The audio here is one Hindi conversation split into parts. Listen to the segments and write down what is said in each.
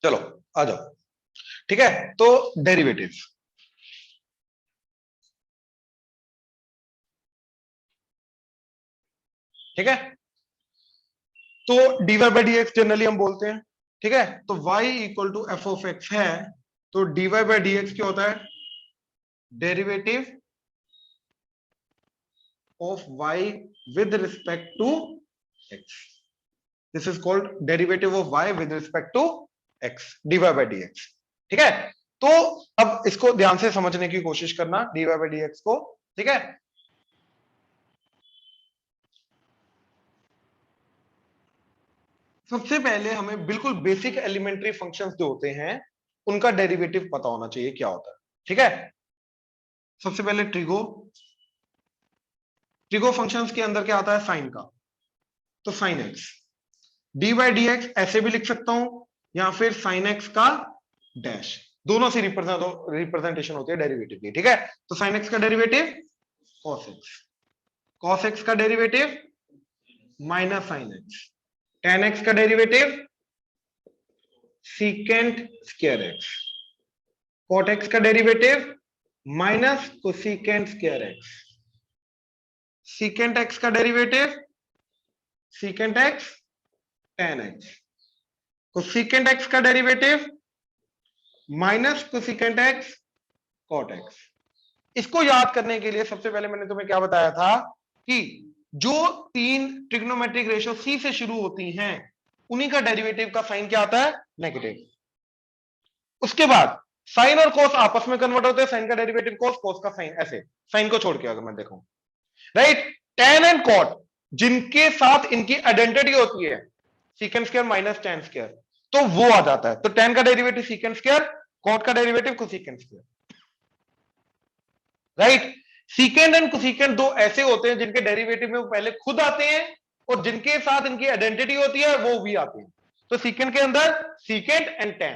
चलो आ जाओ। ठीक है, तो डेरिवेटिव, ठीक है, तो d y by d x generally हम बोलते हैं। ठीक है, तो y equal to f of x है, तो डीवाई बाई डी एक्स क्या होता है? Derivative of y with respect to x। This is called derivative of y with respect to x, d y by d x. ठीक है, तो अब इसको ध्यान से समझने की कोशिश करना, डीवाई बाई डी एक्स को। ठीक है, सबसे पहले हमें बिल्कुल बेसिक एलिमेंट्री फंक्शंस जो होते हैं उनका डेरिवेटिव पता होना चाहिए क्या होता है। ठीक है, सबसे पहले ट्रिगो, ट्रिगो फंक्शंस के अंदर क्या आता है? साइन का, तो sine x, D by d x ऐसे भी लिख सकता हूं, या फिर साइन एक्स का डैश, दोनों से रिप्रेजेंटेशन होती है डेरिवेटिव की। ठीक है, तो साइन एक्स का derivative cos x, cos x का derivative minus sine x, tan x का derivative secant square x, cot x का derivative minus cosecant square x, secant x का derivative secant x tan x, cosecant x का derivative minus cosecant x cot x. इसको याद करने के लिए सबसे पहले मैंने तुम्हें क्या बताया था कि जो तीन ट्रिग्नोमेट्रिक रेशियो सी से शुरू होती हैं उन्हीं का डेरिवेटिव का साइन क्या आता है? नेगेटिव। उसके बाद साइन और कोस आपस में कन्वर्ट होते हैं, साइन का डेरिवेटिव कोस, कोस का साइन, ऐसे साइन को छोड़ के अगर मैं देखूं, राइट। टेन एंड कॉट जिनके साथ इनकी आइडेंटिटी होती है secant square minus ten square, तो वो आ जाता है। तो टेन का डेरिवेटिव सीकेंट स्क्वायर, कॉट का derivative cosecant square, right. Secant and cosecant दो ऐसे होते हैं जिनके डेरिवेटिव में वो पहले खुद आते हैं और जिनके साथ इनकी आइडेंटिटी होती है वो भी आते हैं। तो सीकेंट के अंदर सीकेंट एंड टेन,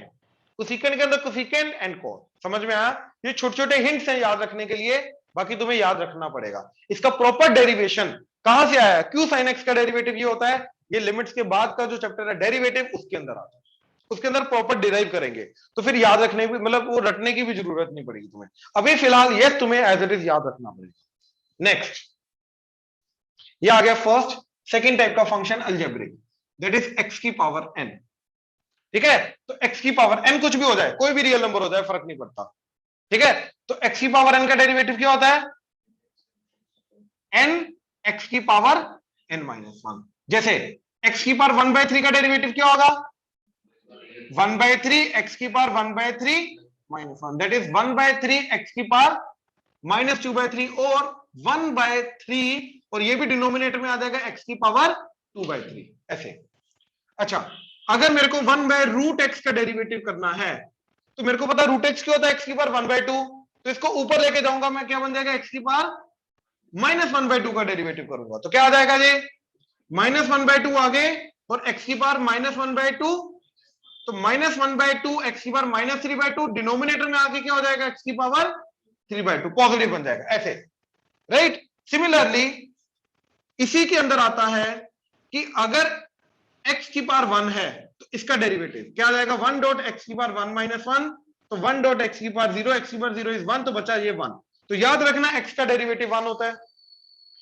कोसिकेंट के अंदर कोसिकेंट एंड कॉट। समझ में आया? ये छोटे छोटे हिंट्स हैं याद रखने के लिए, बाकी तुम्हें याद रखना पड़ेगा। इसका प्रॉपर डेरिवेशन कहां से आया? क्यू साइन एक्स का डेरिवेटिव ये होता है, ये लिमिट्स के बाद का जो चैप्टर है डेरिवेटिव उसके अंदर आता है, उसके अंदर प्रॉपर डिराइव करेंगे, तो फिर याद रखने की मतलब वो रटने की भी जरूरत नहीं पड़ेगी तुम्हें। अभी फिलहाल ये तुम्हें एज इट इज याद रखना पड़ेगा। नेक्स्ट, ये आ गया फर्स्ट सेकंड टाइप का function algebraic, that is x की पावर एन। ठीक है, तो एक्स की पावर एन कुछ भी हो जाए, कोई भी रियल नंबर हो जाए, फर्क नहीं पड़ता। ठीक है, तो एक्स की पावर एन का डेरिवेटिव क्या होता है? एन एक्स की पावर एन माइनस वन। जैसे एक्स की पावर वन बाय थ्री का डेरिवेटिव क्या होगा? वन बाय थ्री एक्स की power one by three minus one, that is one by three x की power minus two by three, और वन बाय थ्री, और ये भी डिनोमिनेटर में आ जाएगा एक्स की पावर टू बाय थ्री, ऐसे। अच्छा, अगर मेरे को वन बाय रूट एक्स का डेरिवेटिव करना है, तो मेरे को पता रूट एक्स क्या होता है? एक्स की पावर वन बाय टू, तो इसको ऊपर लेके जाऊंगा मैं, क्या बन जाएगा? एक्स की power minus one by to का डेरिवेटिव करूंगा तो क्या आ जाएगा? ये माइनस वन बाय टू आगे, और एक्स की power minus one by two, तो minus one by two x की power minus three by two, denominator में आके क्या हो जाएगा? एक्स की power three by two, positive बन जाएगा, ऐसे, राइट। सिमिलरली इसी के अंदर आता है कि अगर एक्स की पावर वन है तो इसका डेरिवेटिव क्या आ जाएगा? वन डॉट एक्स की पावर वन माइनस वन, तो वन डॉट एक्स की पावर जीरो, एक्स की पावर जीरो इज वन, तो बचा ये वन। तो याद रखना एक्स का डेरिवेटिव वन होता है।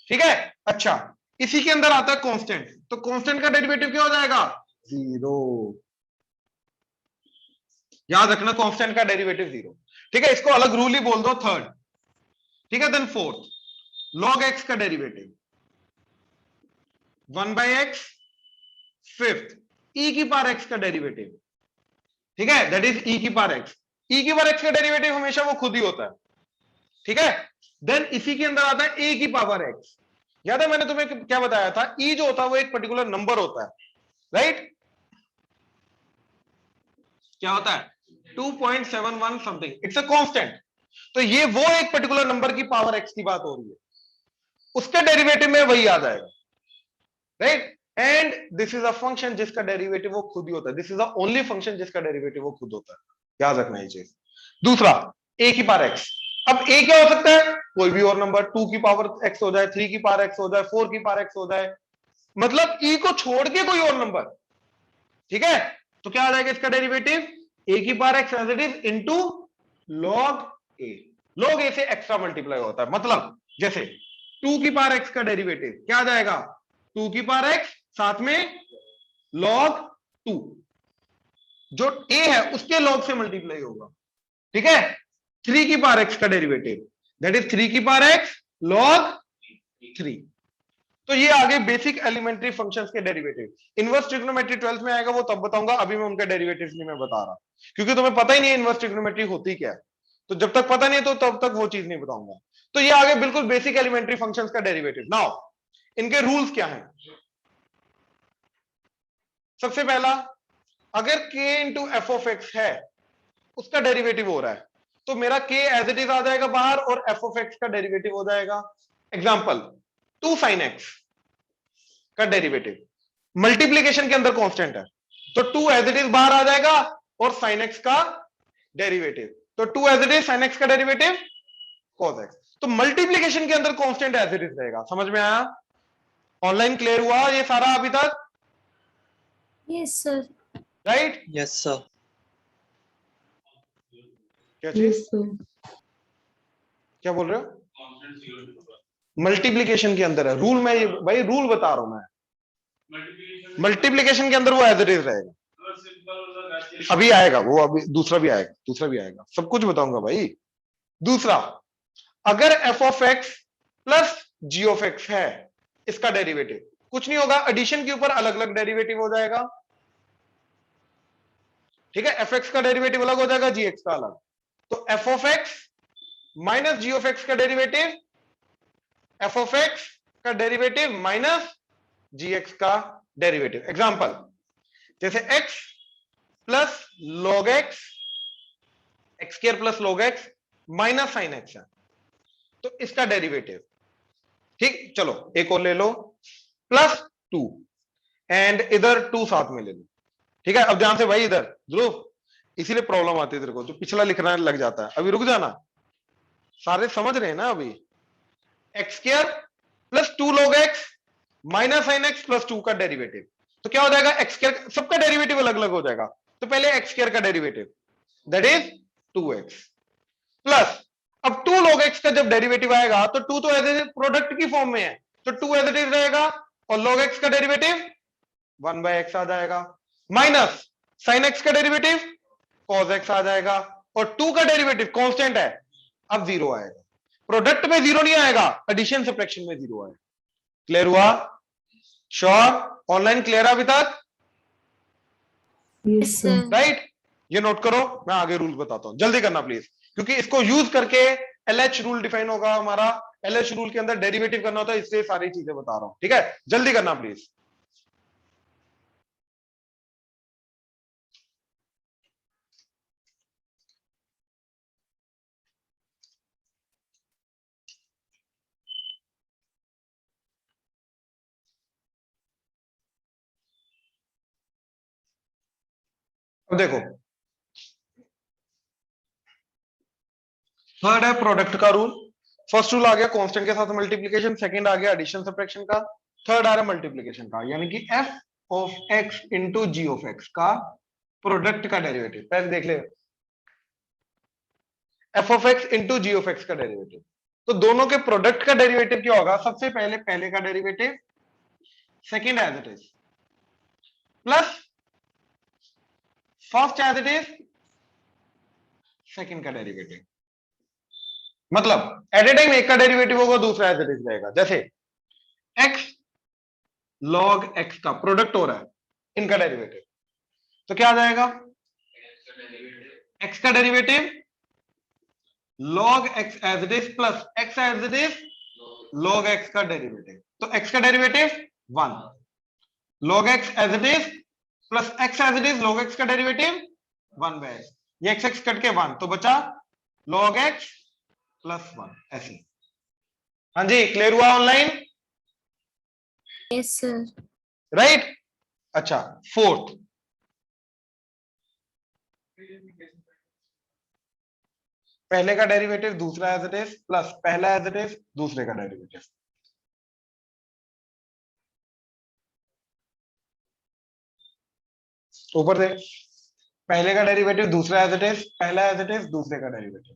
ठीक है, अच्छा, इसी के अंदर आता है कांस्टेंट, तो कांस्टेंट का डेरिवेटिव क्या हो जाएगा? जीरो। याद रखना कांस्टेंट का डेरिवेटिव जीरो। ठीक है, इसको अलग रूल ही बोल दो, थर्ड। ठीक है, देन फोर्थ, लॉग एक्स का derivative one by x, fifth e की पावर एक्स का डेरिवेटिव। ठीक है, दैट इज ई की पावर एक्स, ई की पावर एक्स का डेरिवेटिव हमेशा वो खुद ही होता है। ठीक है, देन इसी के अंदर आता है ए की पावर एक्स। याद है मैंने तुम्हें क्या बताया था? ई जो होता है वो एक पर्टिकुलर नंबर होता है, राइट? क्या होता है? 2.71 समथिंग, इट्स अ कांस्टेंट। तो ये वो एक पर्टिकुलर नंबर की पावर एक्स की बात हो रही है, उसके डेरिवेटिव में वही आ जाएगा, right. And this is a function जिसका डेरिवेटिव वो खुद ही होता है, this is the only function जिसका डेरिवेटिव वो खुद होता है, याद रखना ये चीज। दूसरा, ए की पावर एक्स। अब ए क्या हो सकता है? कोई भी और नंबर, टू की पावर एक्स हो जाए, थ्री की पावर एक्स हो जाए, फोर की पावर एक्स हो जाए, मतलब ई को छोड़ के कोई और नंबर। ठीक है, तो क्या आ जाएगा इसका डेरिवेटिव, ए की power x as it is into log a. Log a से एक्स्ट्रा मल्टीप्लाई होता है, मतलब जैसे 2 की पावर एक्स का डेरिवेटिव क्या आ जाएगा, 2 की पावर एक्स साथ में लॉग 2, जो ए है उसके लॉग से मल्टीप्लाई होगा, ठीक है। 3 की पावर एक्स का डेरिवेटिव दैट इज 3 की पावर एक्स लॉग 3। तो ये आगे बेसिक एलिमेंट्री फंक्शंस के डेरिवेटिव। इनवर्स ट्रिग्नोमेट्री 12th में आएगा, वो तब बताऊंगा, अभी मैं उनका डेरिवेटिव्स नहीं मैं बता रहा, क्योंकि तुम्हें पता ही नहीं है इनवर्स ट्रिग्नोमेट्री होती क्या है, तो जब तक पता नहीं तो तब तक वो चीज नहीं बताऊंगा। तो ये आगे बिल्कुल बेसिक एलिमेंट्री फंक्शंस का डेरिवेटिव। नाउ इनके रूल्स क्या हैं। सबसे पहला, अगर k into F of x है, उसका डेरिवेटिव हो रहा है, तो मेरा k एज इट इज आ जाएगा बाहर और एफ ऑफ एक्स का डेरिवेटिव हो जाएगा। एग्जाम्पल 2 sin x का डेरिवेटिव मल्टीप्लीकेशन के अंदर कांस्टेंट है, तो 2 एज इट इज बाहर आ जाएगा और sin x का डेरिवेटिव, तो 2 as it is sin x का डेरिवेटिव cos x। तो मल्टीप्लीकेशन के अंदर कांस्टेंट एज इट इज रहेगा। समझ में आया? ऑनलाइन क्लियर हुआ ये सारा अभी तक? Yes sir. Right? Yes sir. क्या चीज, क्या बोल रहे हो? मल्टीप्लीकेशन के अंदर है रूल, मैं ये भाई रूल बता रहा हूं मैं। मल्टीप्लीकेशन के अंदर वो एज इट इज रहेगा। अभी आएगा वो, अभी दूसरा भी आएगा, दूसरा भी आएगा, सब कुछ बताऊंगा भाई। दूसरा, अगर f of x plus g of x है, इसका डेरिवेटिव कुछ नहीं होगा, एडिशन के ऊपर अलग अलग डेरिवेटिव हो जाएगा, ठीक है। एफ एक्स का डेरिवेटिव अलग हो जाएगा, जी एक्स का अलग, तो f of x minus g of x का डेरिवेटिव, एफ ऑफ एक्स का डेरिवेटिव माइनस जी एक्स का डेरिवेटिव। एग्जांपल, जैसे x plus log x, x square plus log x minus sine x है, तो इसका डेरिवेटिव, ठीक। चलो एक और ले लो, प्लस 2 एंड इधर 2 साथ में ले लो, ठीक है। अब ध्यान से भाई, इधर ध्रुव, इसीलिए प्रॉब्लम आती है तेरे को, जो पिछला लिखना लग जाता है। अभी रुक जाना, सारे समझ रहे हैं ना अभी। X square plus 2 log x minus sine x plus 2 का डेरिवेटिव, तो क्या हो जाएगा, एक्स स्क्वायर, सबका डेरिवेटिव अलग अलग हो जाएगा। तो पहले एक्स स्क्वायर का derivative that is 2x plus, अब 2 log x का जब डेरिवेटिव आएगा तो 2 तो एज इट इज प्रोडक्ट की फॉर्म में है, तो 2 एज इट इज रहेगा, और log x का डेरिवेटिव 1/x आ जाएगा, माइनस साइन x का डेरिवेटिव cos x आ जाएगा, और 2 का डेरिवेटिव कांस्टेंट है, अब 0 आएगा। प्रोडक्ट में 0 नहीं आएगा, एडिशन सब्ट्रैक्शन में 0 आएगा। क्लियर हुआ? श्योर? ऑनलाइन क्लियर अभी तक? Yes sir. राइट? ये नोट करो, मैं आगे रूल बताता हूं, जल्दी करना प्लीज, क्योंकि इसको यूज करके एलएच रूल डिफाइन होगा हमारा। एलएच रूल के अंदर डेरिवेटिव करना होता है, इससे सारी चीजें बता रहा हूं, ठीक है। जल्दी करना प्लीज। अब देखो, थर्ड है प्रोडक्ट का रूल। फर्स्ट रूल आ गया कांस्टेंट के साथ मल्टीप्लिकेशन, सेकंड आ गया एडिशन सब्ट्रैक्शन का, थर्ड आ रहा मल्टीप्लिकेशन का, यानी कि f of x into g of x का प्रोडक्ट का डेरिवेटिव। पहले देख ले, f of x into g of x का डेरिवेटिव, तो दोनों के प्रोडक्ट का डेरिवेटिव क्या होगा, सबसे पहले पहले का derivative, second as it is, plus first as it is, second का डेरिवेटिव। मतलब एट ए टाइम एक का डेरिवेटिव होगा, दूसरा एज इट इज रहेगा। जैसे एक्स लॉग एक्स का प्रोडक्ट हो रहा है, इनका डेरिवेटिव, तो क्या आ जाएगा, एक्स का derivative log x as it is plus x as it is log x का डेरिवेटिव, तो एक्स का derivative 1, log x as it is plus x as it is log x का डेरिवेटिव 1/x, ये एक्स एक्स कट के 1, तो बचा लॉग एक्स प्लस 1, ऐसे। हाँ जी, क्लियर हुआ ऑनलाइन? Yes sir. राइट? अच्छा, फोर्थ, पहले का डेरिवेटिव दूसरा एज इट इज प्लस पहला एज इट इज दूसरे का डेरिवेटिव। ऊपर से पहले का डेरिवेटिव दूसरा एज इट इज, पहला एज इट इज दूसरे का डेरिवेटिव।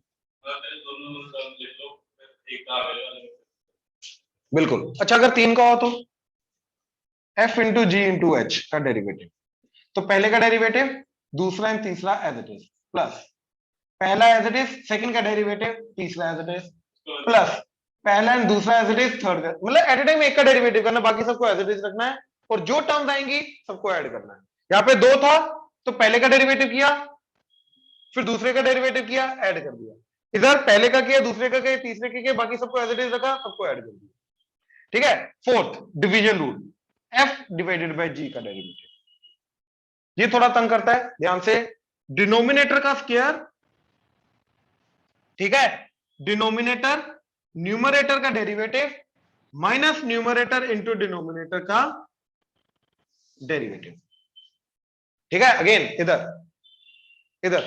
बिल्कुल। अच्छा अगर 3 का हो तो f इंटू जी इंटू एच का डेरिवेटिव, तो पहले का डेरिवेटिव दूसरा एंड तीसरा एज इट इज, प्लस पहला एज इट इज सेकंड का डेरिवेटिव तीसरा एज इट इज, प्लस पहला एंड दूसरा एज इट इज थर्ड, मतलब एट ए टाइम एक का डेरिवेटिव करना, बाकी सबको एज इट इज रखना है और जो टर्म्स आएंगी सबको ऐड करना है। यहाँ पे 2 था तो पहले का डेरिवेटिव किया, फिर दूसरे का डेरिवेटिव किया, ऐड कर दिया। इधर पहले का किया, दूसरे का किया, तीसरे का किया, बाकी सबको एज इट इज रखा, सबको ऐड कर दिया। ठीक है। Fourth division rule, f divided by g का डेरिवेटिव, ये थोड़ा तंग करता है, ध्यान से। डिनोमिनेटर का स्क्वायर, ठीक है, डिनोमिनेटर न्यूमरेटर का derivative minus numerator into denominator का डेरिवेटिव। ठीक है। अगेन इधर इधर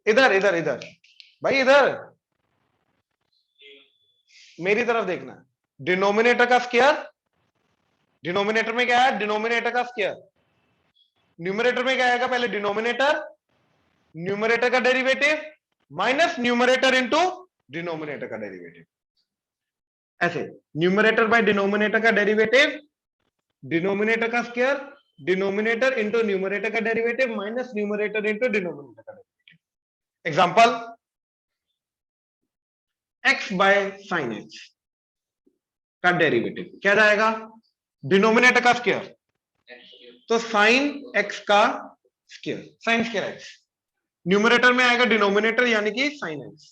इधर इधर इधर भाई, इधर मेरी तरफ देखना है। डिनोमिनेटर का स्क्वायर, डिनोमिनेटर में क्या है, डिनोमिनेटर का स्क्वायर, न्यूमरेटर में क्या आएगा, पहले डिनोमिनेटर, न्यूमरेटर का derivative minus numerator into denominator का डेरिवेटिव। ऐसे न्यूमरेटर बाय डिनोमिनेटर का डेरिवेटिव, डिनोमिनेटर का स्क्वायर, डिनोमिनेटर इंटू न्यूमरेटर का derivative minus numerator into denominator का derivative. Example, x by sine x का डेरिवेटिव क्या जाएगा, डिनोमिनेटर का स्क्वायर, तो साइन x का square, sine square x, numerator में आएगा डिनोमिनेटर यानी कि साइन x,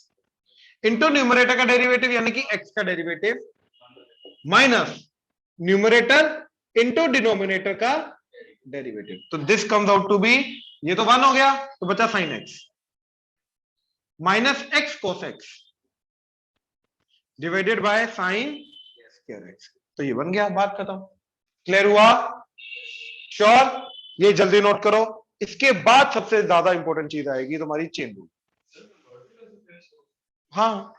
इंटू न्यूमरेटर का डेरिवेटिव यानी कि x का derivative minus numerator into denominator का डेरिवेटिव। तो this comes out to be, ये तो 1 हो गया, तो बचा sine x minus x cos x divided by sine square x। तो ये बन गया, बात खत्म। क्लियर हुआ? श्योर? ये जल्दी नोट करो। इसके बाद सबसे ज्यादा इंपॉर्टेंट चीज आएगी तुम्हारी चेन रूल। हाँ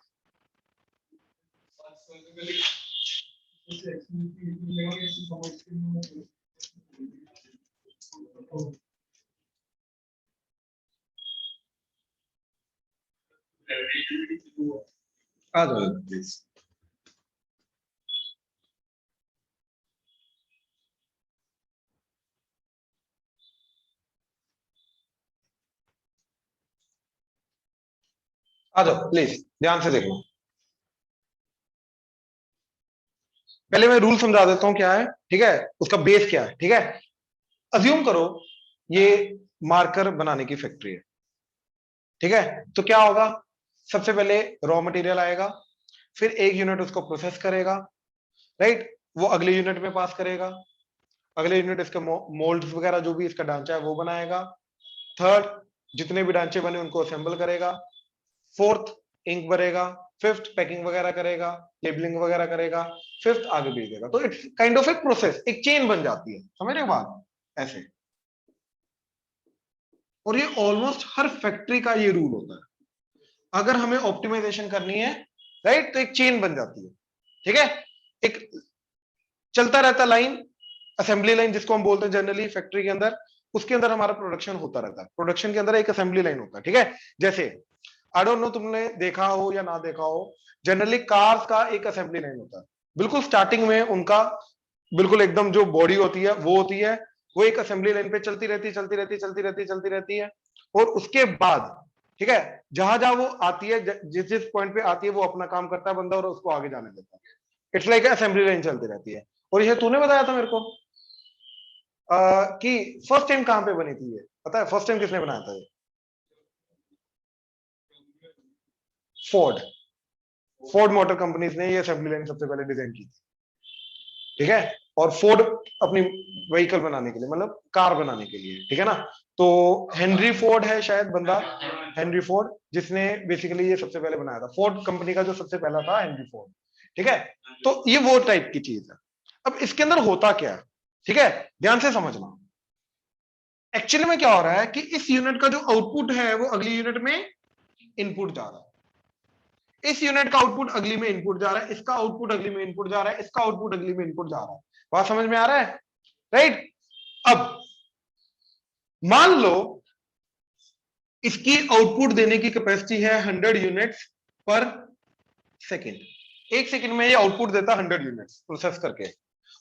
आ जाओ प्लीज। आ जाओ प्लीज, ध्यान से देखो। पहले मैं रूल समझा देता हूं क्या है, ठीक है, उसका बेस क्या है। ठीक है, अज्यूम करो ये मार्कर बनाने की फैक्ट्री है। ठीक है, तो क्या होगा, सबसे पहले रॉ मटेरियल आएगा, फिर एक यूनिट उसको प्रोसेस करेगा, राइट, वो अगले यूनिट में पास करेगा, अगले यूनिट इसके मोल्ड्स वगैरह जो भी इसका ढांचा है वो बनाएगा, थर्ड जितने भी ढांचे बने उनको असेंबल करेगा, फोर्थ इंक भरेगा, फिफ्थ पैकिंग वगैरह करेगा, लेबलिंग वगैरह करेगा, फिफ्थ आगे भेज देगा। तो इट्स काइंड ऑफ एक प्रोसेस, एक चेन बन जाती है, समझ रहे हो बात, ऐसे। और ये ऑलमोस्ट हर फैक्ट्री का ये रूल होता है। अगर हमें ऑप्टिमाइजेशन करनी है, राइट, तो एक चेन बन जाती है। ठीक है, एक चलता रहता लाइन, असेंबली लाइन जिसको हम बोलते हैं जनरली फैक्ट्री के अंदर, उसके अंदर हमारा प्रोडक्शन होता रहता है। प्रोडक्शन के अंदर एक असेंबली लाइन होता है। ठीक है, जैसे आई डोंट नो तुमने देखा हो या ना देखा हो, जनरली कार्स का एक असेंबली लाइन होता है। बिल्कुल स्टार्टिंग में उनका बिल्कुल एकदम जो बॉडी होती है वो होती है, वो एक असेंबली लाइन पे चलती रहती है, चलती रहती है, चलती रहती है, चलती रहती है। और उसके बाद, ठीक है, जहां जहां वो आती है, जिस जिस पॉइंट पे आती है वो अपना काम करता है बंदा और उसको आगे जाने देता है। इट्स लाइक असेंबली लाइन चलती रहती है। और ये तूने बताया था मेरे को कि फर्स्ट टाइम कहां पे बनी थी, ये पता है फर्स्ट टाइम किसने बनाया था ये? फोर्ड, फोर्ड मोटर कंपनीज ने ये असेंबली लाइन सबसे पहले डिजाइन की थी। ठीक है, और फोर्ड अपनी व्हीकल बनाने के लिए, मतलब कार बनाने के लिए, ठीक है ना। तो हेनरी फोर्ड है शायद बंदा, हेनरी फोर्ड, जिसने बेसिकली ये सबसे पहले बनाया था। फोर्ड कंपनी का जो सबसे पहला था हेनरी फोर्ड। ठीक है, तो ये वो टाइप की चीज है। अब इसके अंदर होता क्या है, ठीक है, ध्यान से समझना। एक्चुअली में क्या हो रहा है कि इस यूनिट का जो आउटपुट है वो अगली यूनिट में इनपुट जा रहा है, इस यूनिट का आउटपुट अगली में इनपुट जा रहा है, इसका आउटपुट अगली में इनपुट जा रहा है, इसका आउटपुट अगली में इनपुट जा रहा है। बात समझ में आ रहा है, राइट। अब मान लो इसकी आउटपुट देने की कैपेसिटी है 100 यूनिट्स पर सेकेंड, 1 सेकेंड में ये आउटपुट देता 100 यूनिट्स प्रोसेस करके,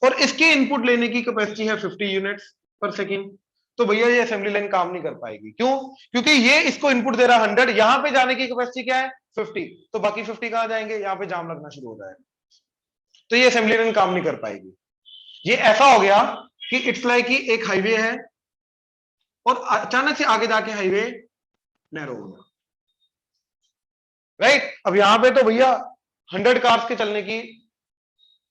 और इसकी इनपुट लेने की कैपेसिटी है 50 यूनिट्स पर सेकेंड। तो भैया ये असेंबली लाइन काम नहीं कर पाएगी। क्यों? क्योंकि ये इसको इनपुट दे रहा 100, यहां पे जाने की कैपेसिटी क्या है 50, तो बाकी 50 कहां जाएंगे? यहां पे जाम लगना शुरू हो जाएगा, तो ये असेंबली लाइन काम नहीं कर पाएगी। ये ऐसा हो गया कि इट्स लाइक कि एक हाईवे है और अचानक से आगे जाके हाईवे नैरो हो गया, राइट। अब यहां पे तो भैया 100 कार्स के चलने की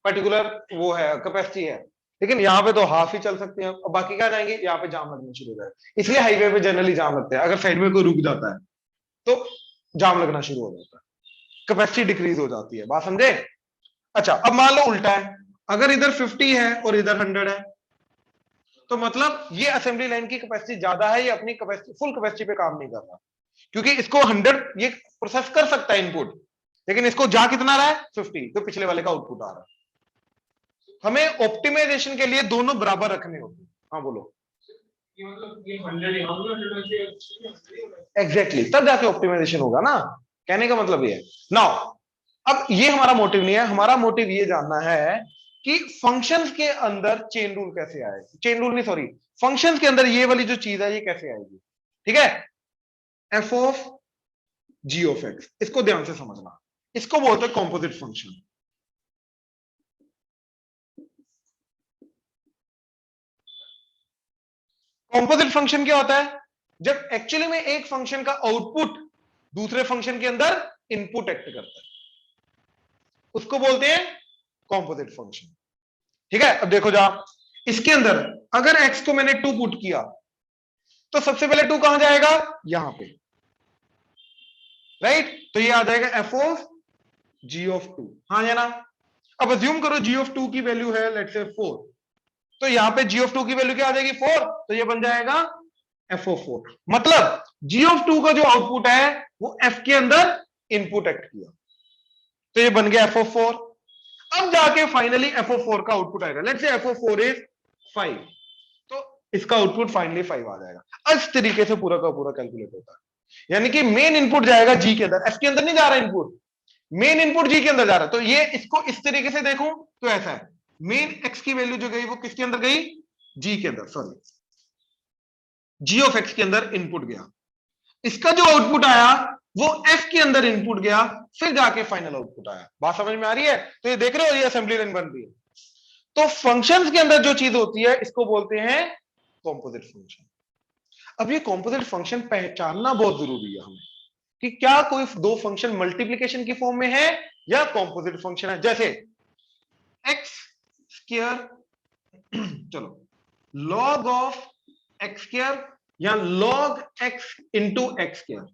पर्टिकुलर वो है कैपेसिटी है, लेकिन यहाँ पे तो हाफ ही चल सकते हैं, अब बाकी क्या जाएंगे? यहाँ पे जाम लगना शुरू हो जाए। इसलिए हाईवे पे जनरली जाम लगते हैं, अगर साइड में कोई रुक जाता है तो जाम लगना शुरू हो जाता है, कैपेसिटी डिक्रीज हो जाती है। बात समझे? अच्छा, अब मान लो उल्टा है, अगर इधर 50 है और इधर 100 है, तो मतलब ये असेंबली लाइन की कैपेसिटी ज्यादा है, ये अपनी कैपेसिटी फुल कैपेसिटी पे काम नहीं कर रहा, क्योंकि इसको 100 ये प्रोसेस कर सकता है इनपुट, लेकिन इसको जा कितना रहा है 50, तो पिछले वाले का आउटपुट आ रहा है। हमें ऑप्टिमाइजेशन के लिए दोनों बराबर रखने होते हैं। हाँ बोलो। एग्जैक्टली, तब जाके ऑप्टिमाइजेशन होगा ना, कहने का मतलब ये है। नाउ अब ये हमारा मोटिव नहीं है, हमारा मोटिव ये जानना है कि फंक्शंस के अंदर चेन रूल कैसे आएगी, चेन रूल नहीं सॉरी, फंक्शंस के अंदर ये वाली जो चीज है ये कैसे आएगी। ठीक है, f of g of x, इसको ध्यान से समझना, इसको बोलते हैं कॉम्पोजिट फंक्शन। कॉम्पोजिट फंक्शन क्या होता है? जब एक्चुअली में एक फंक्शन का आउटपुट दूसरे फंक्शन के अंदर इनपुट एक्ट करता है, उसको बोलते हैं कॉम्पोजिट फंक्शन। ठीक है, अब देखो जा, इसके अंदर अगर x को मैंने 2 पुट किया, तो सबसे पहले 2 कहां जाएगा? यहां पे, राइट। तो ये आ जाएगा एफ ऑफ जी ऑफ 2, हाँ या ना। अब अज्यूम करो जी ऑफ 2 की वैल्यू है लेट्स से 4, तो यहां पे जी ऑफ 2 की वैल्यू क्या आ जाएगी 4, तो ये बन जाएगा एफ ऑफ 4। मतलब जी ऑफ 2 का जो आउटपुट है वो एफ के अंदर इनपुट एक्ट किया, तो ये बन गया एफ ऑफ 4। अब जाके फाइनली एफ ऑफ 4 का आउटपुट आएगा, let's say F of 4 is 5, तो इसका आउटपुट फाइनली 5 आ जाएगा। इस तरीके से पूरा का पूरा कैलकुलेट होता है, यानी कि मेन इनपुट जाएगा जी के अंदर, एफ के अंदर नहीं जा रहा इनपुट, मेन इनपुट जी के अंदर जा रहा है। तो ये इसको इस तरीके से देखूं तो ऐसा है, मेन एक्स की वैल्यू जो गई वो किसके अंदर गई? जी के अंदर, सॉरी जी ऑफ एक्स के अंदर इनपुट गया, इसका जो आउटपुट आया वो एफ के अंदर इनपुट गया, फिर जाके फाइनल आउटपुट आया। बात समझ में आ रही है? तो ये देख रहे हो ये असेंबली लाइन बन रही है। तो फंक्शंस के अंदर जो चीज होती है इसको बोलते हैं कॉम्पोजिट फंक्शन। अब ये कॉम्पोजिट फंक्शन पहचानना बहुत जरूरी है हमें, कि क्या कोई दो फंक्शन मल्टीप्लिकेशन की फॉर्म में है या कॉम्पोजिट फंक्शन है। जैसे एक्स स्क्वायर, चलो लॉग ऑफ एक्स स्क्वायर या log x into x square,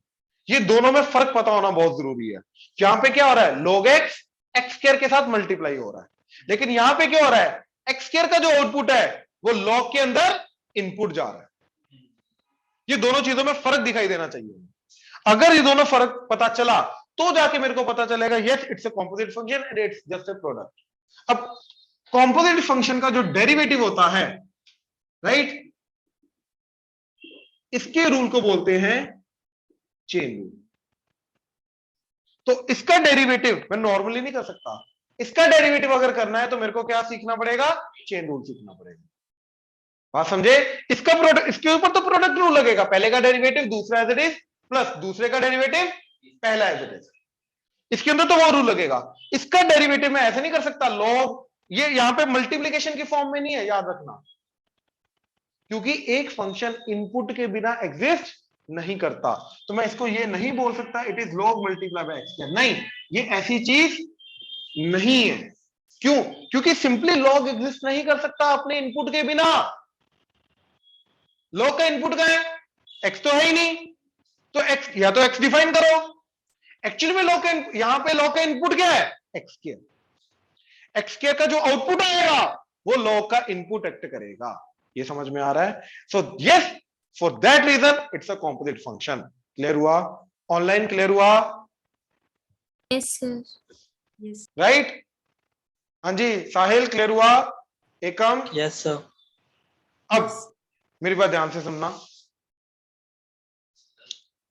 ये दोनों में फर्क पता होना बहुत जरूरी है। यहां पे क्या हो रहा है? लॉग एक्स एक्स स्क्वायर के साथ मल्टीप्लाई हो रहा है, लेकिन यहां पे क्या हो रहा है? एक्स स्क्वायर का जो आउटपुट है वो लॉग के अंदर इनपुट जा रहा है। ये दोनों चीजों में फर्क दिखाई देना चाहिए। अगर ये दोनों फर्क पता चला तो जाके मेरे को पता चलेगा yes it's a composite function and it's just a product. अब कॉम्पोजिट फंक्शन का जो डेरिवेटिव होता है, राइट, इसके रूल को बोलते हैं चेन रूल। तो इसका डेरिवेटिव मैं नॉर्मली नहीं कर सकता, इसका डेरिवेटिव अगर करना है तो मेरे को क्या सीखना पड़ेगा? चेन रूल सीखना पड़ेगा। बात समझे? इसका प्रोडक्ट, इसके ऊपर तो प्रोडक्ट रूल लगेगा, पहले का डेरिवेटिव दूसरा एज इट इज प्लस दूसरे का डेरिवेटिव पहला एज इट इज, इसके अंदर तो वो रूल लगेगा। इसका डेरिवेटिव मैं ऐसे नहीं कर सकता लॉग, ये यहां पे मल्टीप्लिकेशन की फॉर्म में नहीं है, याद रखना, क्योंकि एक फंक्शन इनपुट के बिना एग्जिस्ट नहीं करता। तो मैं इसको ये नहीं बोल सकता it is log multiply by x, नहीं, ये ऐसी चीज नहीं है। क्यों? क्योंकि सिंपली लॉग एग्जिस्ट नहीं कर सकता अपने इनपुट के बिना। लॉग का इनपुट क्या है? एक्स तो है ही नहीं, तो एक्स या तो एक्स डिफाइन करो। एक्चुअली में लॉग का यहां पे लॉग का इनपुट क्या है? X square. एक्स स्क्वायर का जो आउटपुट आएगा वो लॉग का इनपुट एक्ट करेगा। ये समझ में आ रहा है? So yes, for that reason it's a composite function. Clear हुआ? ऑनलाइन क्लियर हुआ? Yes, sir. Yes. राइट? हाँ जी, साहिल क्लियर हुआ? एकम? Yes sir. अब मेरी बात ध्यान से सुनना।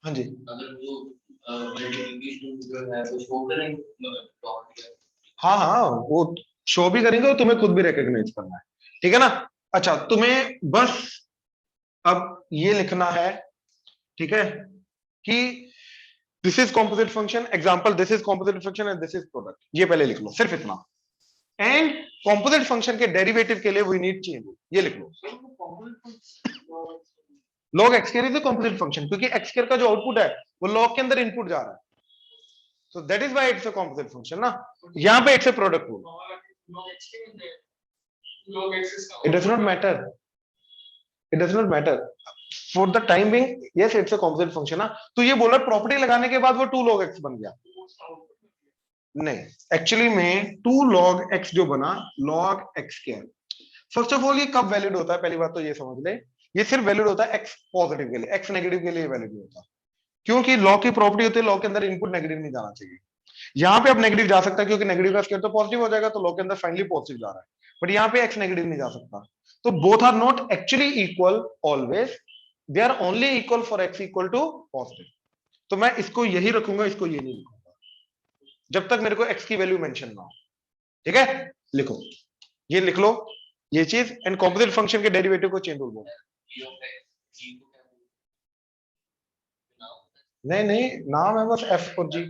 हाँ जी, अगर वो मल्टीप्लिकेशन जो है वो शो करेंगे, हाँ हाँ, वो शो भी करेंगे और तुम्हें खुद भी रिकॉग्नाइज करना है, ठीक है ना। अच्छा, तुम्हें बस अब ये लिखना है, ठीक है, कि this is composite function, example this is composite function and this is product, ये पहले लिख लो, सिर्फ इतना। एंड कॉम्पोजिट फंक्शन के डेरिवेटिव के लिए वी नीड चेन रूल, ये लिख लो। log x square is a composite function, क्योंकि x square का जो आउटपुट है वो log के अंदर इनपुट जा रहा है, so that is why it's a composite function ना। यहां पे it's a product rule, it does not matter, it does not matter for the time being, yes it's a composite function ना। तो ये बोला प्रॉपर्टी लगाने के बाद वो 2 log x बन गया, नहीं, एक्चुअली में 2 log x जो बना log x square. First of all ये कब वैलिड होता है, पहली बात तो ये समझ ले, ये सिर्फ वैलिड होता है x पॉजिटिव के लिए, x नेगेटिव के लिए वैलिड नहीं होता, क्योंकि log की प्रॉपर्टी होती है log के अंदर इनपुट नेगेटिव नहीं जाना चाहिए। यहाँ पे अब नेगेटिव जा सकता है क्योंकि नेगेटिव का स्क्वायर तो पॉजिटिव हो जाएगा, तो log के अंदर फाइनली पॉजिटिव जा रहा है, बट यहाँ पे x नेगेटिव नहीं जा सकता। तो both are not actually equal always, they are only equal for x equal to positive. तो मैं इसको यही रखूंगा, इसको ये नहीं लिखूंगा जब तक मेरे को x की वैल्यू मेंशन ना हो, ठीक है। लिखो, ये लिख लो ये चीज, एंड कॉम्पोजिट फंक्शन के डेरिवेटिव को चेन रूल बोलते हैं। नहीं नहीं, नाम है बस f और g।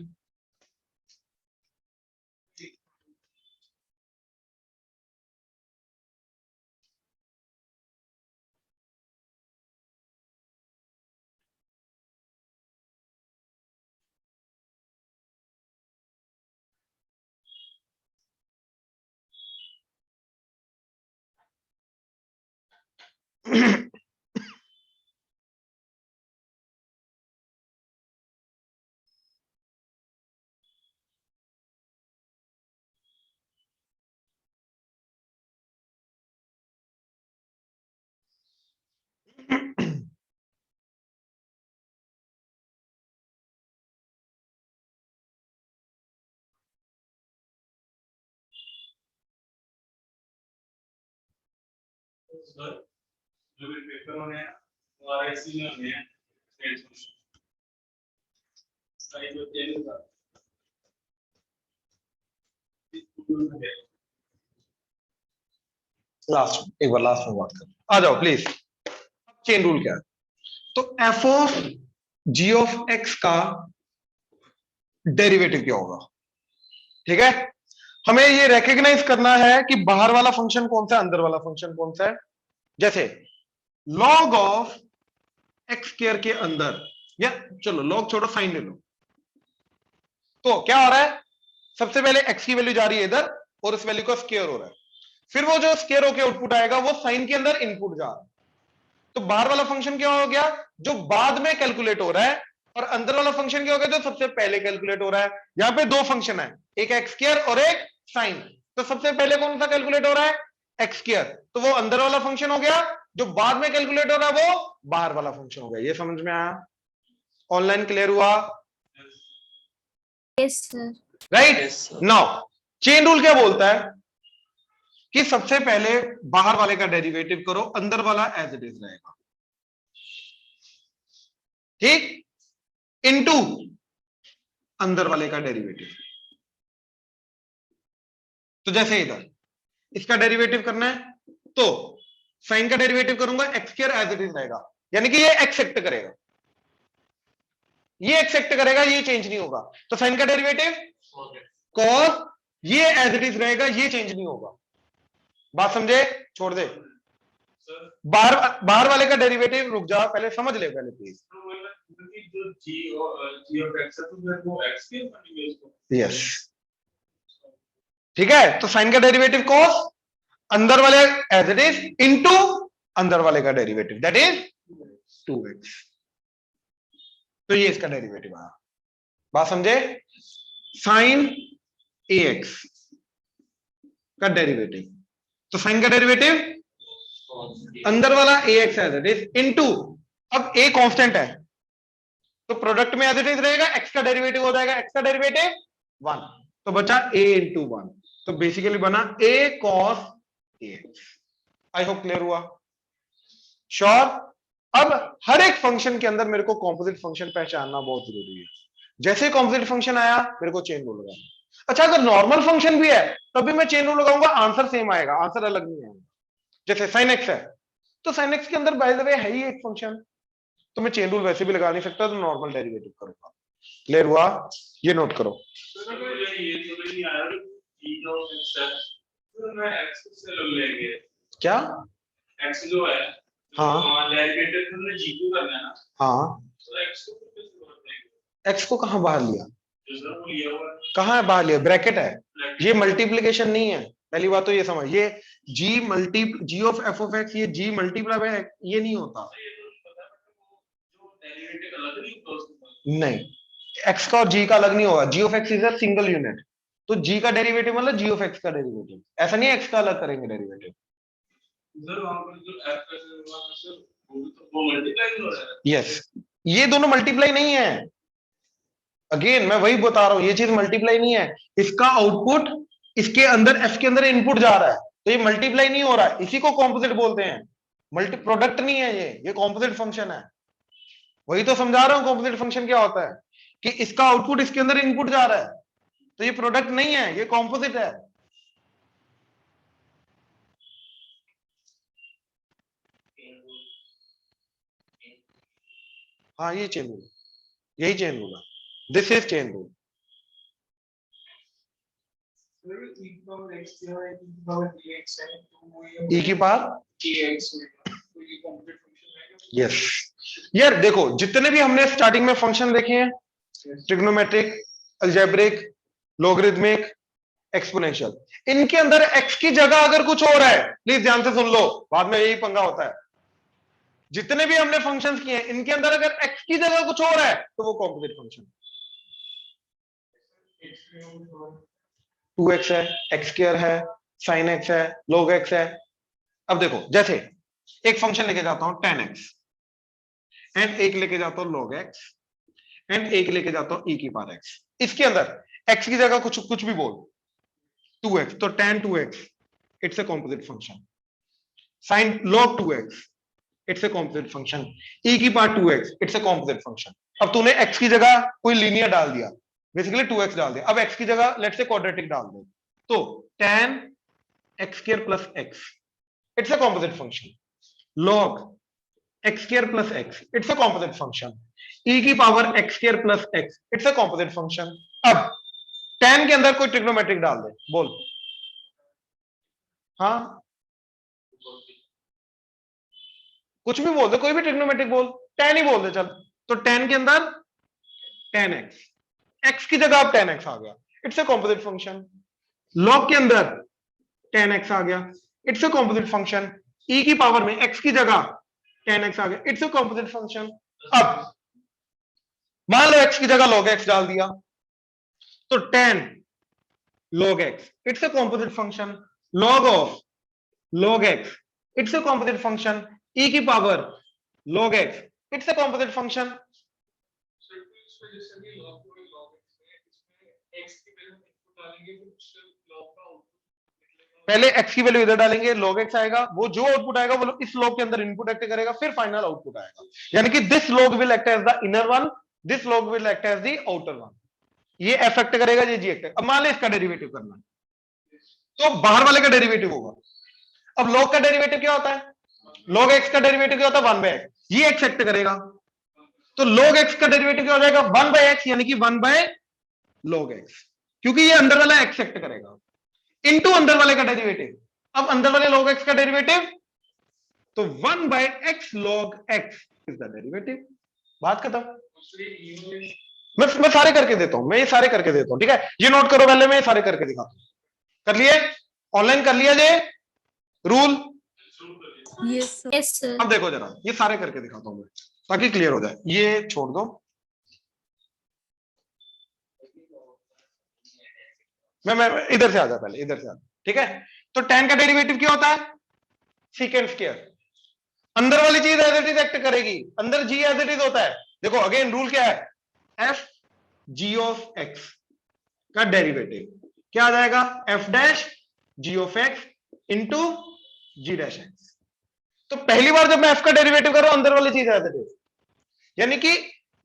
सर जो भी पेपर होने हैं वो आरएससी में होने हैं, साइड में चेंज होगा। लास्ट, एक बार लास्ट में बात कर, आ जाओ प्लीज। चेन रूल क्या है, तो f of g of x का डेरिवेटिव क्या होगा, ठीक है। हमें ये रिकॉग्नाइज करना है कि बाहर वाला फंक्शन कौन सा है, अंदर वाला फंक्शन कौन सा है। जैसे log ऑफ x स्क्वायर के अंदर, या चलो log छोड़ो, साइन ले लो, तो क्या हो रहा है, सबसे पहले x की वैल्यू जा रही है इधर और इस वैल्यू का स्क्वायर हो रहा है, फिर वो जो स्क्वायर होके आउटपुट आएगा वो साइन के अंदर इनपुट जा रहा है। तो बाहर वाला फंक्शन क्या हो गया, जो बाद में कैलकुलेट हो रहा है, और अंदर वाला फंक्शन क्या हो गया, जो सबसे पहले कैलकुलेट हो रहा है। यहां पे 2 फंक्शन है, एक एक्स स्क्वायर और एक साइन, तो सबसे पहले कौन सा कैलकुलेट हो रहा है, एक्स स्क्वायर, तो वो अंदर वाला फंक्शन हो गया, जो बाद में कैलकुलेट हो रहा है वो बाहर वाला फंक्शन हो गया। ये समझ में आया, ऑनलाइन क्लियर हुआ, Yes, sir. Right. Now chain rule क्या बोलता है कि सबसे पहले बाहर वाले का डेरिवेटिव करो, अंदर वाला एज इट इज रहेगा, ठीक, इनटू अंदर वाले का डेरिवेटिव। तो जैसे इधर इसका डेरिवेटिव करना है तो साइन का डेरिवेटिव करूंगा, x square as it is रहेगा, यानी कि ये एक्सेप्ट करेगा, ये एक्सेप्ट करेगा, ये चेंज नहीं होगा। तो साइन का डेरिवेटिव कॉस, ये एज इट इज रहेगा, ये चेंज नहीं होगा। बात समझे, छोड़ दे। बाहर वाले का डेरिवेटिव, रुक जा पहले समझ ले पहले प्लीज। जो जी ऑफ एक्स है तो वो एक्स के बनेंगे इसको, यस, ठीक है। तो साइन का डेरिवेटिव कॉस, अंदर वाले एज इट इज, इनटू अंदर वाले का डेरिवेटिव दैट इज 2x। तो ये इसका डेरिवेटिव आया, बात समझे। साइन ax का डेरिवेटिव, तो साइन का डेरिवेटिव अंदर वाला ax as it is into, अब a कांस्टेंट है तो प्रोडक्ट में एज इट इज रहेगा, x का डेरिवेटिव हो जाएगा, x का डेरिवेटिव 1, तो बचा a इंटू 1, तो बेसिकली बना a cos ax। I hope clear हुआ, श्योर। अब हर एक फंक्शन के अंदर मेरे को कॉम्पोजिट फंक्शन पहचानना बहुत जरूरी है। जैसे कॉम्पोजिट फंक्शन आया मेरे को चेन रूल लगाना। अच्छा अगर नॉर्मल फंक्शन भी है तभी मैं चेन रूल लगाऊंगा, आंसर सेम आएगा, आंसर अलग नहीं आएगा। जैसे sin x है तो sin x के अंदर बाय द वे है ही एक फंक्शन, तो मैं चेन रूल वैसे भी लगा नहीं सकता, तो नॉर्मल डेरिवेटिव करूंगा। क्लियर हुआ? ये नोट करो। सर ये तो नहीं आया जी जो है तो मैं x से लग लेंगे क्या? x जो है हाँ डेरिवेटिव हमने g को करना है ना, हाँ, तो x को कैसे करते हैं? x को कहां बाहर लिया? जो सर वो लिया हुआ है कहां है बाहर लिया? ब्रैकेट है, ब्रैकेट ये मल्टीप्लीकेशन नहीं है। पहली बात तो ये समझ, ये g of f of x, ये g मल्टीप्लाई है, ये नहीं होता। ये तो पता है जो डेरिवेटिव अलग नहीं होता उसका। नहीं, x का और g का अलग नहीं होगा। g of x is a single unit, तो g का डेरिवेटिव मतलब g ऑफ x का डेरिवेटिव, ऐसा नहीं है x का अलग करेंगे डेरिवेटिव। सर वहां पर जो f का सर वो मल्टीप्लाई हो रहा है। यस, ये दोनों मल्टीप्लाई नहीं है। अगेन मैं वही बता रहा हूं, ये चीज मल्टीप्लाई नहीं है। इसका आउटपुट इसके अंदर f के अंदर इनपुट जा रहा है, तो ये मल्टीप्लाई नहीं हो रहा है, इसी को कॉम्पोजिट बोलते हैं। मल्टी प्रोडक्ट नहीं है ये कॉम्पोजिट फंक्शन है। वही तो समझा रहा हूं कॉम्पोजिट फंक्शन क्या होता है, कि इसका आउटपुट इसके अंदर इनपुट जा रहा है, तो ये प्रोडक्ट नहीं है, ये कॉम्पोजिट है। हाँ ये चेन रूल, यही चेन रूल है, this is chain rule. e की पावर यस। यार देखो जितने भी हमने स्टार्टिंग में फंक्शन देखे हैं, ट्रिग्नोमेट्रिक, अलजेब्रिक, लोगरिथमिक, एक्सपोनेंशियल, इनके अंदर x की जगह अगर कुछ और है, प्लीज ध्यान से सुन लो, बाद में यही पंगा होता है। जितने भी हमने फंक्शंस किए हैं इनके अंदर अगर x की जगह कुछ और है तो वो कॉम्पोजिट फंक्शन। 2x है, x स्क्वायर है, sin x है, log x है। अब देखो जैसे एक फंक्शन लेके जाता हूं tan x, एंड एक लेके जाता हूं log x, एंड एक लेके जाता हूं e की पावर x। इसके अंदर x की जगह कुछ कुछ भी बोल, 2x, तो tan 2x it's a composite function, sin log 2x it's a composite function, e की power 2x it's a composite function. अब तूने x की जगह कोई लीनियर डाल दिया, बेसिकली 2x डाल दिया, अब x की जगह लेट्स से क्वाड्रेटिक डाल दो, तो tan x square plus x it's a composite function, log x square plus x it's a composite function, e की power x square plus x it's a composite function. अब tan के अंदर कोई ट्रिग्नोमेट्रिक डाल दे, बोल। हाँ कुछ भी बोल दे, कोई भी ट्रिग्नोमेट्रिक बोल, tan ही बोल दे चल। तो tan के अंदर tan x, x की जगह अब tan x आ गया, it's a composite function. log के अंदर tan x आ गया, it's a composite function. e की पावर में x की जगह tan x आ गया, इट्स अ कॉम्पोजिट फंक्शन। अब मान लो x की जगह log x डाल दिया, तो tan log x it's a composite function, log of log x it's a composite function, e की power log x it's a composite function. पहले x की वैल्यू इधर डालेंगे, log x आएगा, वो जो आउटपुट आएगा वो इस log के अंदर इनपुट एक्ट करेगा, फिर फाइनल आउटपुट आएगा। यानी कि this log will act as the inner one, this log will act as the outer one. ये f एक्ट करेगा, ये g एक्ट। अब मान ले इसका डेरिवेटिव करना है, तो बाहर वाले का डेरिवेटिव होगा। अब log का डेरिवेटिव क्या होता है? log x का डेरिवेटिव क्या होता है? 1/x। ये x एक्ट करेगा, तो log x का डेरिवेटिव क्या हो जाएगा? 1/x, यानी कि 1/log x, क्योंकि ये अंदर वाला x एक्ट करेगा, इनटू अंदर वाले का डेरिवेटिव। अब अंदर वाले log x का डेरिवेटिव, तो 1/x log x is the derivative. बात खत्म। मैं सारे करके देता हूं, मैं ये सारे करके देता हूं, ठीक है? ये नोट करो, पहले मैं ये सारे करके दिखाता हूं। कर लिए? ऑनलाइन कर लिया जे rule? Yes, sir. Yes, sir. अब देखो जरा, ये सारे करके दिखाता हूं मैं, ताकि क्लियर हो जाए। ये छोड़ दो, मैं इधर से आ जा, पहले इधर से आ, ठीक है? तो tan का डेरिवेटिव क्या होता है? Secant square. अंदर वाली चीज एज इट इज एक्ट करेगी, अंदर g एज इट इज होता है। देखो अगेन रूल क्या है? f g ऑफ x का डेरिवेटिव क्या आ जाएगा? f dash g of x into g dash x। तो पहली बार जब मैं f का डेरिवेटिव कर रहा हूं अंदर वाली चीज एज इट इज, यानी कि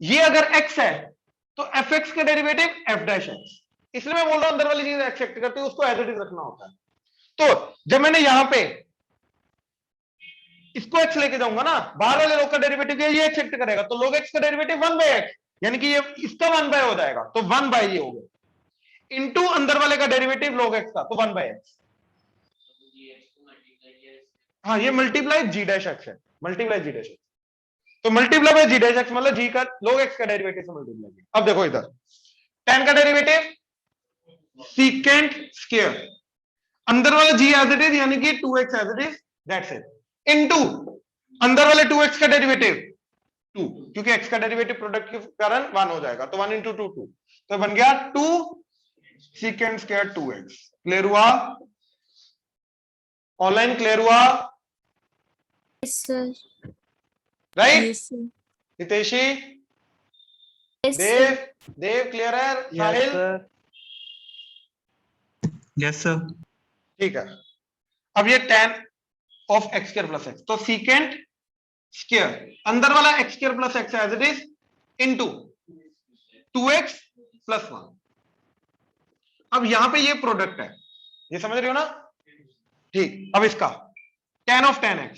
ये अगर x है तो fx का डेरिवेटिव f डैश x, इसलिए मैं बोल रहा हूं अंदर वाली चीज एक्सेप्ट करती है, उसको एज इट इज रखना होता है। तो जब मैंने यहां पे इसको x लेके जाऊंगा ना, बाहर वाले लोग का डेरिवेटिव ये एक्सेप्ट करेगा, तो log x का डेरिवेटिव 1/x, यानी कि ये इसका 1/, हो जाएगा, तो 1/, ये हो गया, इनटू अंदर वाले का डेरिवेटिव log x का, तो 1/x। हाँ, ये मल्टीप्लाई g डैश x है, मल्टीप्लाई g डैश x, तो multiply by g dash x मतलब g का log x का डेरिवेटिव से मल्टीप्लाई। अब देखो इधर tan का डेरिवेटिव secant स्क्वायर, अंदर वाला g एज इट इज, यानी कि 2x as it is, that's it, into अंदर वाले 2x का डेरिवेटिव 2, क्योंकि x का डेरिवेटिव प्रोडक्ट के कारण 1 हो जाएगा, तो 1 into 2 2, तो बन गया 2 secant स्क्वायर 2x। क्लियर हुआ? ऑनलाइन क्लियर हुआ? Yes, sir. Right? Yes, sir. Hiteshi, Yes, sir. Dev clear है? साहिल? Yes sir. ठीक है। अब ये tan of x square plus x, तो secant स्क्वायर अंदर वाला x square plus x as it is into 2x plus 1। अब यहां पे ये प्रोडक्ट है, ये समझ रहे हो ना? ठीक, अब इसका tan ऑफ tan x,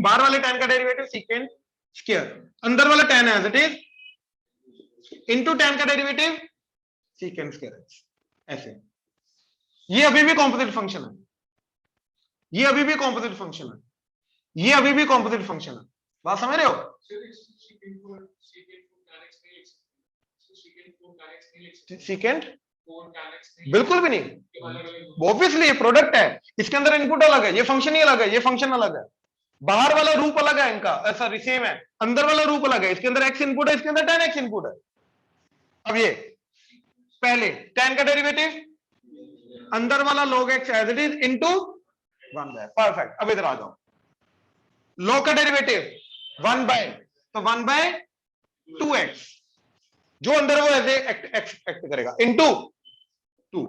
बाहर वाले tan का डेरिवेटिव secant स्क्वायर, अंदर वाला tan as it is into tan का डेरिवेटिव secant स्क्वायर x, ऐसे। ये अभी भी कॉम्पोजिट फंक्शन है, ये अभी भी कॉम्पोजिट फंक्शन है, ये अभी भी कॉम्पोजिट फंक्शन है, बात समझ रहे हो? secant बिल्कुल भी नहीं, ऑब्वियसली प्रोडक्ट है, इसके अंदर इनपुट अलग है, ये फंक्शन ही अलग है, ये फंक्शन अलग है, बाहर वाला रूप अलग है इनका, ऐसा सेम है, अंदर वाला रूप अलग है, इसके अंदर x इनपुट है, इसके अंदर tan x इनपुट है। अब ये पहले tan का डेरिवेटिव अंदर वाला log x as it is into 1/, perfect. अब इधर आ जाओ, log का डेरिवेटिव 1/, तो 1/2x, जो अंदर वो ऐसे एक्ट करेगा, इनटू 2,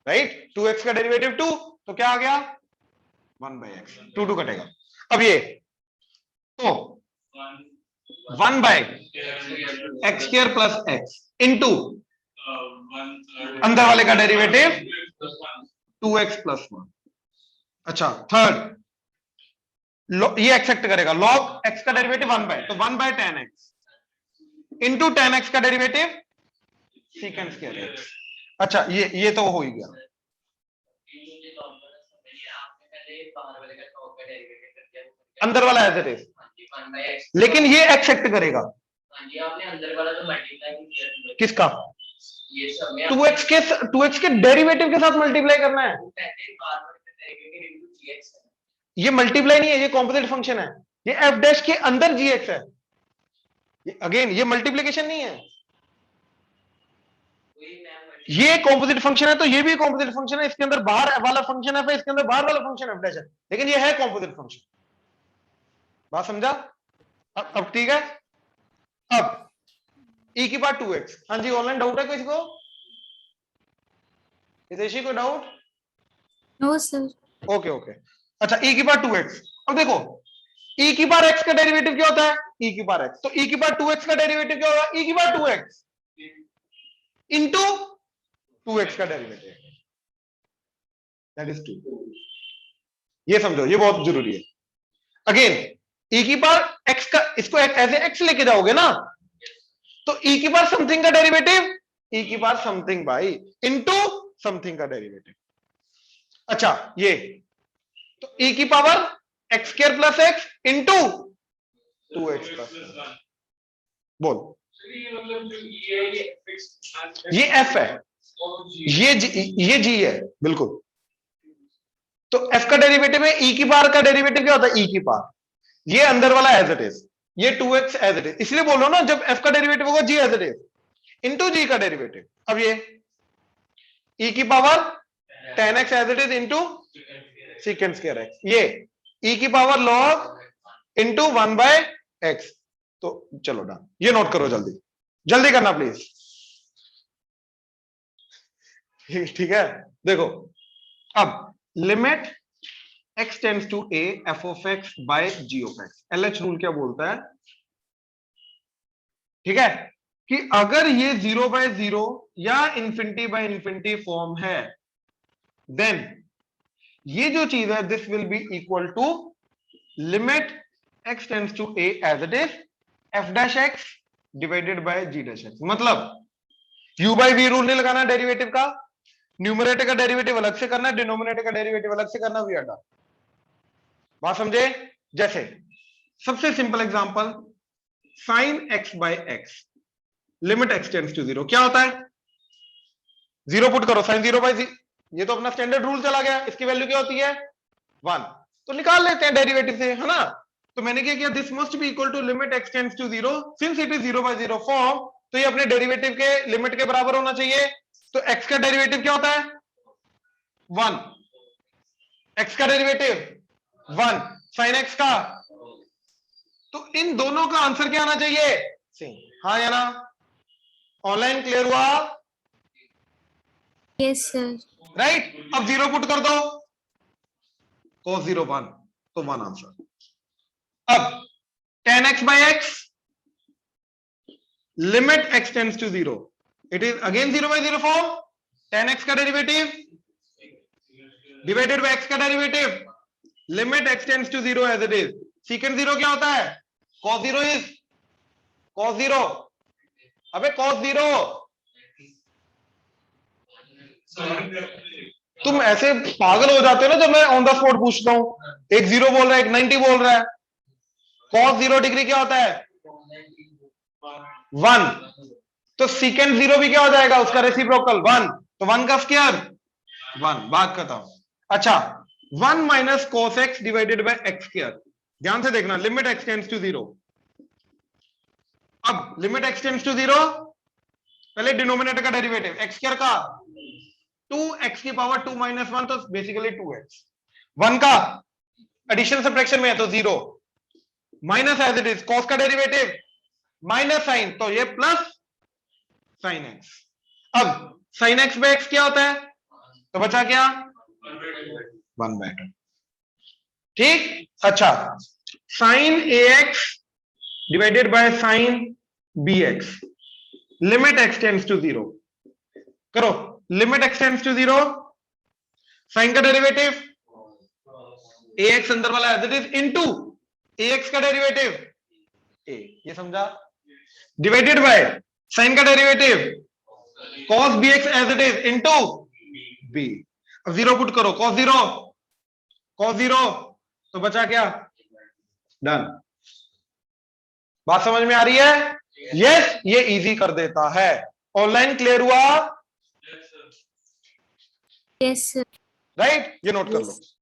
राइट? 2x का डेरिवेटिव 2, तो क्या आ गया 1/x, 2 कटेगा। अब ये तो 1/x square plus x into अंदर वाले का डेरिवेटिव 2x प्लस 1। अच्छा, थर्ड ये एक्सेप्ट करेगा, log x का डेरिवेटिव 1/, तो 1/tan x into tan x का डेरिवेटिव secant स्क्वायर x। अच्छा, ये तो हो ही गया। अंदर वाला एज इट इज, लेकिन ये एक्सेप्ट करेगा किसका? 2x के डेरिवेटिव के साथ मल्टीप्लाई करना है, ये मल्टीप्लाई नहीं है, ये कॉम्पोजिट फंक्शन है, ये f डैश के अंदर gx है, अगेन ये मल्टीप्लिकेशन नहीं है, ये कॉम्पोजिट फंक्शन है, तो ये भी कॉम्पोजिट फंक्शन है, इसके अंदर बाहर वाला फंक्शन है, इसके अंदर बाहर वाला फंक्शन f डैश है, लेकिन ये है कॉम्पोजिट फंक्शन। बात समझा? अब ठीक है। अब e की पावर 2x, हाँ जी, ऑनलाइन डाउट है किसी को? हितेशी को doubt? No, sir. Okay okay. अच्छा, e की पावर 2x, अब देखो e की पावर x का डेरिवेटिव क्या होता है? e की पावर x, तो e की पावर 2x का डेरिवेटिव क्या होगा? e की पावर 2x इनटू 2x का डेरिवेटिव, दैट इज 2। ये समझो, ये बहुत जरूरी है। अगेन e की पावर x का, इसको ऐसे x लेके जाओगे ना, तो e की पावर समथिंग का डेरिवेटिव e की power something by into something का डेरिवेटिव। अच्छा, ये तो e की power x square plus x into 2x plus 1। बोल, ये f है, ये g है, बिल्कुल। तो f का डेरिवेटिव है, e की पावर का डेरिवेटिव क्या होता है? e की पावर, ये अंदर वाला एज इट इज, ये 2x एज इट इज, इसलिए बोलो ना, जब f का डेरिवेटिव होगा g as it is into g का डेरिवेटिव। अब ये e की power tan x as it is into secant square x, ये e की पावर log इनटू 1/x। तो चलो डन, ये नोट करो, जल्दी जल्दी करना प्लीज। ठीक है, देखो अब limit x tends to a f of x by g of x। LH rule क्या बोलता है, ठीक है, कि अगर ये 0/0 या इंफिनिटी बाय इंफिनिटी फॉर्म है, देन ये जो चीज है this will be equal to limit x tends to a as it is f dash x divided by g dash x। मतलब u बाय v रूल नहीं लगाना डेरिवेटिव का, न्यूमरेटर का डेरिवेटिव अलग से करना है, डिनोमिनेटर का डेरिवेटिव अलग से करना, वी आर डन। बात समझे? जैसे सबसे simple example sin x by x limit x tends to 0 क्या होता है, 0 पुट करो, sin 0/0, ये तो अपना स्टैंडर्ड रूल चला गया, इसकी वैल्यू क्या होती है 1, तो निकाल लेते हैं डेरिवेटिव से, है ना। तो मैंने क्या किया, this must be equal to limit x tends to 0, since it is 0/0 form, तो ये अपने डेरिवेटिव के लिमिट के बराबर होना चाहिए। तो x का डेरिवेटिव क्या होता है 1, x का डेरिवेटिव 1, sin x का, तो इन दोनों का आंसर क्या आना चाहिए सेम, हाँ या ना। ऑनलाइन क्लियर हुआ? Yes, sir. राइट। अब 0 पुट कर दो, cos 0 1, तो 1 आंसर। अब tan x by x limit x tends to 0, it is again 0/0 form, tan x का डेरिवेटिव डिवाइडेड बाय x का derivative, limit x tends to 0 as it is, secant 0 क्या होता है, cos 0 इज cos 0, अबे cos 0, तुम ऐसे पागल हो जाते हो ना जब मैं ऑन द स्पॉट पूछता हूं, एक 0 बोल रहा है, एक 90 बोल रहा है। cos 0 डिग्री क्या होता है 1, तो सीकेंट 0 भी क्या हो जाएगा, उसका रेसिप्रोकल 1, तो 1 का स्क्वायर 1, बात खत्म। अच्छा 1 minus cos x divided by x square, ध्यान से देखना, लिमिट x टेंड्स टू 0। अब लिमिट x टेंड्स टू 0, पहले डिनोमिनेटर का डेरिवेटिव x स्क्वायर का 2x की पावर 2 माइनस 1, तो बेसिकली 2x, 1 का एडिशन सब्ट्रैक्शन में है तो 0, minus as it is cos का डेरिवेटिव माइनस साइन, तो ये प्लस sin x। अब sin x by x क्या होता है, तो बचा क्या 1/2, ठीक। अच्छा sin ax divided by sin bx limit x tends to 0, करो limit x tends to 0, sin का डेरिवेटिव ax अंदर वाला as it is into ax का डेरिवेटिव a, ये समझा, डिवाइडेड बाय sin का derivative cos bx as it is into b। अब 0 पुट करो, cos 0, तो बचा क्या, डन। बात समझ में आ रही है? यस, ये इजी कर देता है। ऑनलाइन क्लियर हुआ? Yes, sir. राइट, ये नोट कर लो।